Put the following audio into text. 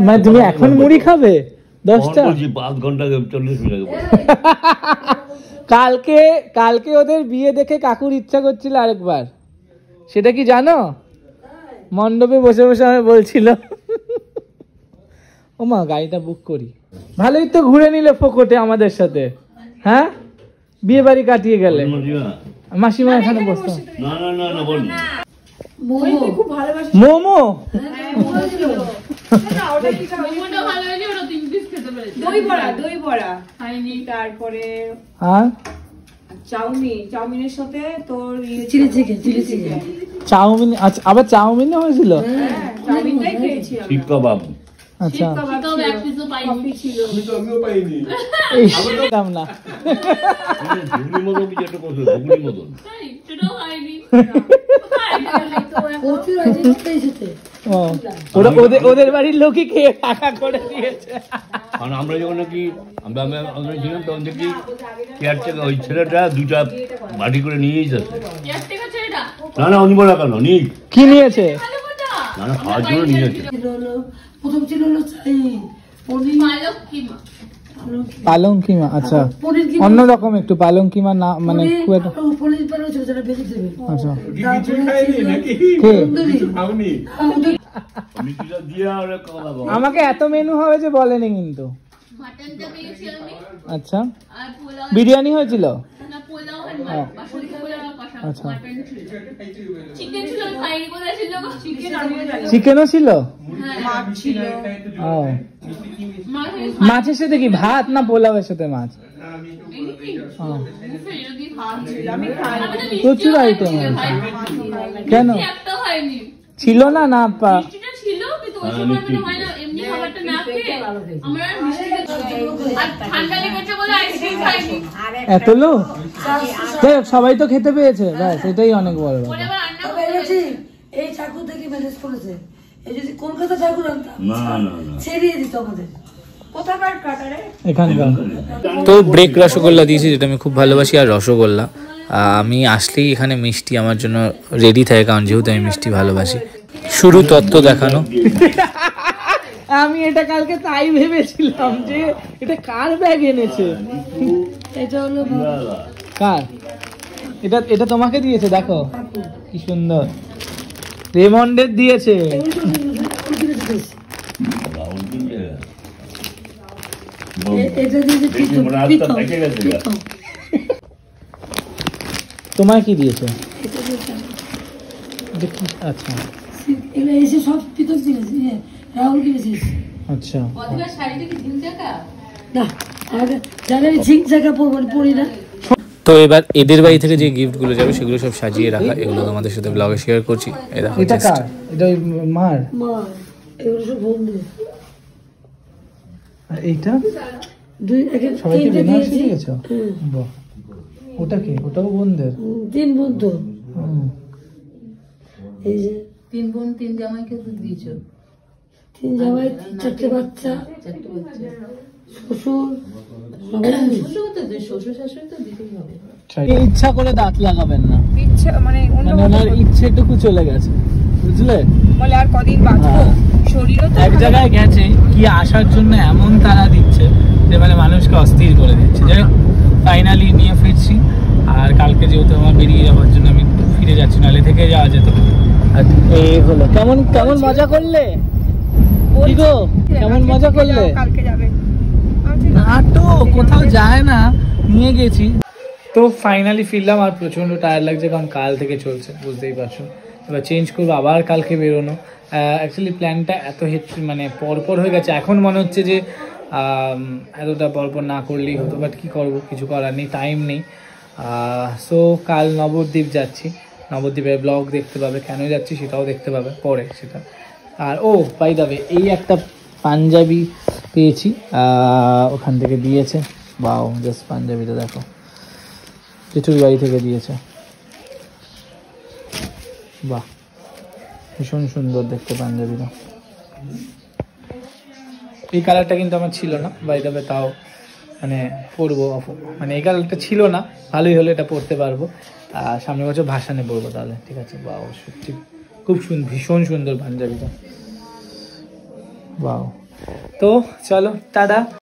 মানে তুমি এখন মুড়ি খাবে 10টা? 5 ঘন্টা 40 মিনিট। কালকে ওদের বিয়ে দেখে কাকুর ইচ্ছা করছিল আরেকবার, সেটা কি জানো? মণ্ডপে বসে বসে আমি বলছিল ও মা গাড়িটা বুক করি। ভালোই তো ঘুরে নিলে ফোকটে আমাদের সাথে, হ্যাঁ বিয়ে বাড়ি কাটিয়ে গেলে। মাসিমা এখানে বসতো। না না না না বল মোমো তারপরে চাউমিনের সাথে তোর চিলি চিকেন চাউমিন। আচ্ছা আবার চাউমিনও হয়েছিল? চাউমিনটাই খেয়েছি শিক কাবাব। আচ্ছা না ওদের বাড়ির লোকই খেয়ে টাকা করে দিয়েছে। কারণ আমরা যখন নাকি আমরা ছিলাম তখন দেখি কেয়ারটেকার ওই ছেলেটা 2টা বাটি করে নিয়েই যাচ্ছে। না না অনিব না কেন নিই কি নিয়েছে? না না খাওয়ার জন্য নিয়েছে। প্রথম ছিল পালং কিমা। আচ্ছা অন্যরকম একটু পালং কিমা না, মানে খুব একটা। আচ্ছা আমাকে এত মেনু হবে যে বলেনি কিন্তু। আচ্ছা বিরিয়ানি হয়েছিল? আচ্ছা চিকেনও ছিল? মাছের সাথে কি ভাত না পোলাওয়ের সাথে মাছ? প্রচুর আইটেম। কেন ছিল না? না এত লোক, সবাই তো খেতে পেয়েছে, ব্যাস এটাই অনেক বড়। এই ঠাকুর থেকে ম্যানেজ করেছে, এই যদি কলকাতা ঠাকুর আনতাম ছেড়িয়ে দিত আমাদের। তো ব্রেক রসগোল্লা দিয়েছি, যেটা আমি খুব ভালোবাসি। আর রসগোল্লা আমি আসলেই এখানে মিষ্টি আমার জন্য রেডি থাকে, কারণ যেহেতু আমি মিষ্টি ভালোবাসি। শুরু তত্ত্ব দেখানো। আমি এটা কালকে তাই ভেবেছিলাম যে এটা কার ব্যাগ এনেছে। এটা হলো কার? এটা তোমাকে দিয়েছে, দেখো কি সুন্দর। রেমন্ডের দিয়েছে। তোমায় কি দিয়েছে? আচ্ছা আচ্ছা তো এবার এদের বাড়ি থেকে যে গিফটগুলো যাবে সেগুলো সব সাজিয়ে রাখা, এগুলো তোমাদের সাথে ব্লগে শেয়ার করছি। এটা কার? এটা মার। এইটা সবাইকে বেনারসি দিয়েছো? বাহ, ওটা কি? ওটাও বোনদের? 3 বোন তো। এই যে 3 বোন 3 জামাইকে দিয়েছো? 3 জামাই, 4টে বাচ্চা, শ্বশুর। শ্বশুর শাশুড়ি তো দিতেই হবে। ইচ্ছা করে দাঁত লাগাবেন না, ইচ্ছা মানে ওনার ইচ্ছেটুকু চলে গেছে, বুঝলে? বলে আর কদিন বাঁচবো, শরীরও তো এক জায়গায় গেছে, কি আসার জন্য এমন তারা দিচ্ছে যে মানে মানুষকে অস্থির করে দিচ্ছে। যাই হোক ফাইনালি নিয়ে ফিরছি। আর কালকে যেহেতু আমার বেরিয়ে যাওয়ার জন্য আমি ফিরে যাচ্ছি, নালে থেকে যাওয়া যেত। আর এই হলো। কেমন মজা করলে? কি গো কেমন মজা করলে? কালকে যাবে না তো, কোথাও যায় না, নিয়ে গেছি। তো ফাইনালি ফিরলাম। আর প্রচন্ড টায়ার লাগছে, কারণ কাল থেকে চলছে, বুঝতেই পারছো। এবার চেঞ্জ করবো, আবার কালকে বেরোনো। অ্যাকচুয়ালি প্ল্যানটা এত মানে পরপর হয়ে গেছে, এখন মনে হচ্ছে যে এতটা পরপর না করলেই হতো, বাট কী করবো, কিছু করার নেই, টাইম নেই। সো কাল নবদ্বীপ যাচ্ছি, নবদ্বীপের ব্লগ দেখতে পাবে, কেন যাচ্ছি সেটাও দেখতে পাবে পরে সেটা। আর ও বাই দ্য ওয়ে, এই একটা পাঞ্জাবি পেয়েছি, ওখান থেকে দিয়েছে। বাও, জাস্ট পাঞ্জাবিটা দেখো, জেঠুর বাড়ি থেকে দিয়েছে। বাহ, ভীষণ সুন্দর দেখতে পাঞ্জাবিটা। এই কালারটা কিন্তু আমার ছিল না, বাই দ্য ওয়ে, তাও মানে পরবো, মানে এই কালারটা ছিল না, ভালোই হলো, এটা পরতে পারবো। সামনের বছর ভাসানে পরবো তাহলে, ঠিক আছে? বাহ, সত্যি খুব ভীষণ সুন্দর পাঞ্জাবিটা। ওয়াও। তো চলো টাটা।